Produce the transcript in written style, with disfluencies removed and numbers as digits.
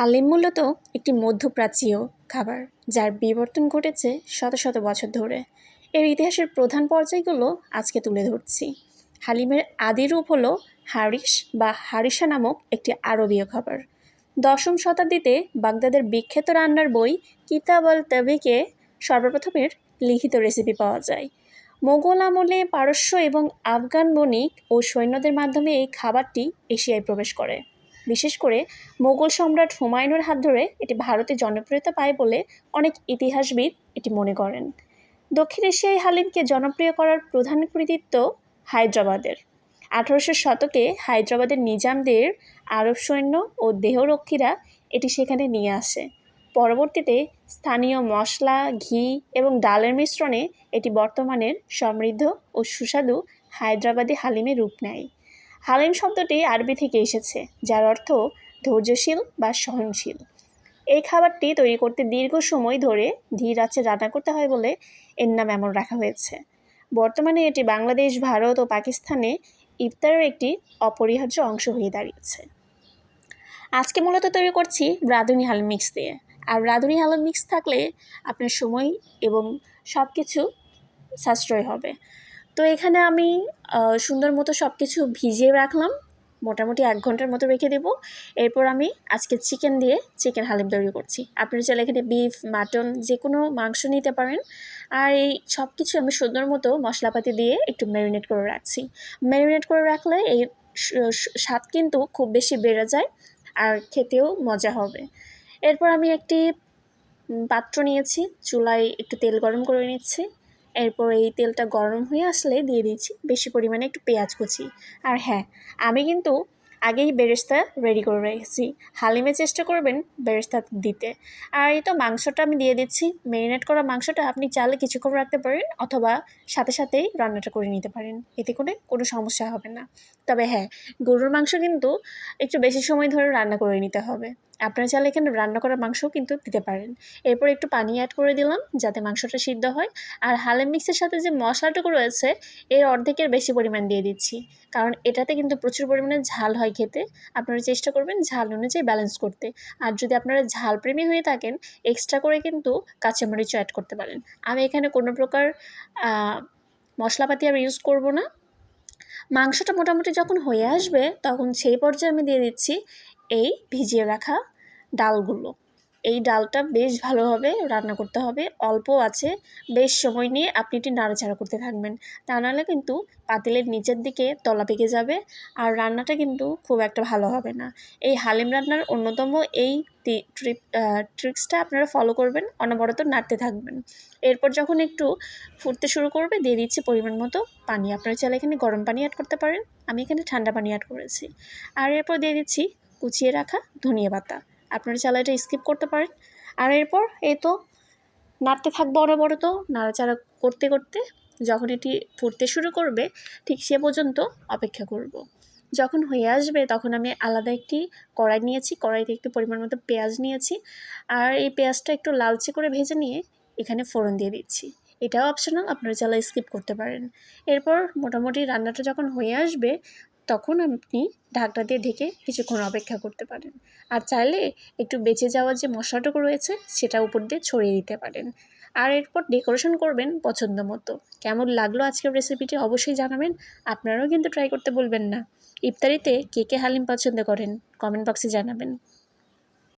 হালিম মূলত একটি মধ্যপ্রাচ্যীয় খাবার যার বিবর্তন ঘটেছে শত শত বছর ধরে। এর ইতিহাসের প্রধান পর্যায়গুলো আজকে তুলে ধরছি। হালিমের আদি রূপ হলো হারিস বা হারিসা নামক একটি আরবীয় খাবার। দশম শতাব্দীতে বাগদাদের বিখ্যাত রান্নার বই কিতাব আল তাবিকে সর্বপ্রথমের লিখিত রেসিপি পাওয়া যায়। মোগল আমলে পারস্য এবং আফগান বণিক ও সৈন্যদের মাধ্যমে এই খাবারটি এশিয়ায় প্রবেশ করে। বিশেষ করে মোগল সম্রাট হুমায়ুনের হাত ধরে এটি ভারতে জনপ্রিয়তা পায় বলে অনেক ইতিহাসবিদ এটি মনে করেন। দক্ষিণ এশিয়ায় হালিমকে জনপ্রিয় করার প্রধান কৃতিত্ব হায়দ্রাবাদের। 1800 শতকে হায়দ্রাবাদের নিজামদের আরব সৈন্য ও দেহরক্ষীরা এটি সেখানে নিয়ে আসে। পরবর্তীতে স্থানীয় মশলা, ঘি এবং ডালের মিশ্রণে এটি বর্তমানের সমৃদ্ধ ও সুস্বাদু হায়দ্রাবাদি হালিমে রূপ নেয়। হালিম শব্দটি আরবি থেকে এসেছে, যার অর্থ ধৈর্যশীল বা সহনশীল। এই খাবারটি তৈরি করতে দীর্ঘ সময় ধরে ধীর আঁচে রান্না করতে হয় বলে এর নাম এমন রাখা হয়েছে। বর্তমানে এটি বাংলাদেশ, ভারত ও পাকিস্তানে ইফতারের একটি অপরিহার্য অংশ হয়ে দাঁড়িয়েছে। আজকে মূলত তৈরি করছি রাঁধুনি হালিম মিক্স দিয়ে। আর রাঁধুনি হালিম মিক্স থাকলে আপনার সময় এবং সব কিছু সাশ্রয় হবে। তো এখানে আমি সুন্দর মতো সব কিছু ভিজিয়ে রাখলাম, মোটামুটি 1 ঘন্টার মতো রেখে দেব। এরপর আমি আজকে চিকেন দিয়ে চিকেন হালিম তৈরি করছি। আপনারা চাইলে এখানে বিফ, মাটন যে কোনো মাংস নিতে পারেন। আর এই সব কিছু আমি সুন্দর মতো মশলাপাতি দিয়ে একটু ম্যারিনেট করে রাখছি। ম্যারিনেট করে রাখলে এই স্বাদ কিন্তু খুব বেশি বেড়ে যায় আর খেতেও মজা হবে। এরপর আমি একটি পাত্র নিয়েছি, চুলায় একটু তেল গরম করে নিচ্ছি। এরপর এই তেলটা গরম হয়ে আসলে দিয়ে দিচ্ছি বেশি পরিমাণে একটু পেঁয়াজ কুচি। আর হ্যাঁ, আমি কিন্তু আগেই বেরেস্তা রেডি করে রেখেছি। হালিমে চেষ্টা করবেন বেরেস্তা দিতে। আর এই তো মাংসটা আমি দিয়ে দিচ্ছি। ম্যারিনেট করা মাংসটা আপনি চাইলে কিছুক্ষণ রাখতে পারেন অথবা সাথে সাথেই রান্নাটা করে নিতে পারেন, এতে করে কোনো সমস্যা হবে না। তবে হ্যাঁ, গরুর মাংস কিন্তু একটু বেশি সময় ধরে রান্না করে নিতে হবে। আপনারা চাইলে এখানে রান্না করা মাংসও কিন্তু দিতে পারেন। এরপর একটু পানি অ্যাড করে দিলাম যাতে মাংসটা সিদ্ধ হয়। আর হালিম মিক্সের সাথে যে মশলাটুকু রয়েছে এর অর্ধেকের বেশি পরিমাণ দিয়ে দিচ্ছি, কারণ এটাতে কিন্তু প্রচুর পরিমাণে ঝাল হয় খেতে। আপনারা চেষ্টা করবেন ঝাল অনুযায়ী ব্যালেন্স করতে। আর যদি আপনারা ঝাল প্রেমী হয়ে থাকেন, এক্সট্রা করে কিন্তু কাঁচামরিচও অ্যাড করতে পারেন। আমি এখানে কোনো প্রকার মশলাপাতি আর ইউজ করব না। মাংসটা মোটামুটি যখন হয়ে আসবে তখন সেই পর্যায়ে আমি দিয়ে দিচ্ছি এই ভিজিয়ে রাখা ডালগুলো। এই ডালটা বেশ ভালোভাবে রান্না করতে হবে, অল্প আছে বেশ সময় নিয়ে আপনি এটি নাড়াচাড়া করতে থাকবেন, তা নাহলে কিন্তু পাতিলের নিচের দিকে তলা পেকে যাবে আর রান্নাটা কিন্তু খুব একটা ভালো হবে না। এই হালিম রান্নার অন্যতম এই ট্রিক্সটা আপনারা ফলো করবেন, অনবরত নাড়তে থাকবেন। এরপর যখন একটু ফুটতে শুরু করবে দিয়ে দিচ্ছি পরিমাণ মতো পানি। আপনারা চাইলে এখানে গরম পানি অ্যাড করতে পারেন, আমি এখানে ঠান্ডা পানি অ্যাড করেছি। আর এরপর দিয়ে দিচ্ছি কুচিয়ে রাখা ধনিয়া পাতা, আপনারা চাইলে এটা স্কিপ করতে পারেন। আর এরপর এই তো নাড়তে থাকবো অনবরত, নাড়াচাড়া করতে করতে যখন এটি ফুটতে শুরু করবে ঠিক সে পর্যন্ত অপেক্ষা করব। যখন হয়ে আসবে তখন আমি আলাদা একটি কড়াই নিয়েছি, কড়াইতে একটু পরিমাণ মতো পেঁয়াজ নিয়েছি। আর এই পেঁয়াজটা একটু লালচে করে ভেজে নিয়ে এখানে ফোড়ন দিয়ে দিচ্ছি। এটাও অপশনাল, আপনারা চাইলে স্কিপ করতে পারেন। এরপর মোটামুটি রান্নাটা যখন হয়ে আসবে তখন আপনি ঢাকনা দিয়ে ঢেকে কিছুক্ষণ অপেক্ষা করতে পারেন। আর চাইলে একটু বেঁচে যাওয়া যে মশলাটুকু রয়েছে সেটা উপর দিয়ে ছড়িয়ে দিতে পারেন। আর এরপর ডেকোরেশন করবেন পছন্দ মতো। কেমন লাগলো আজকের রেসিপিটি অবশ্যই জানাবেন, আপনারাও কিন্তু ট্রাই করতে ভুলবেন না। ইফতারিতে কে কে হালিম পছন্দ করেন কমেন্ট বক্সে জানাবেন।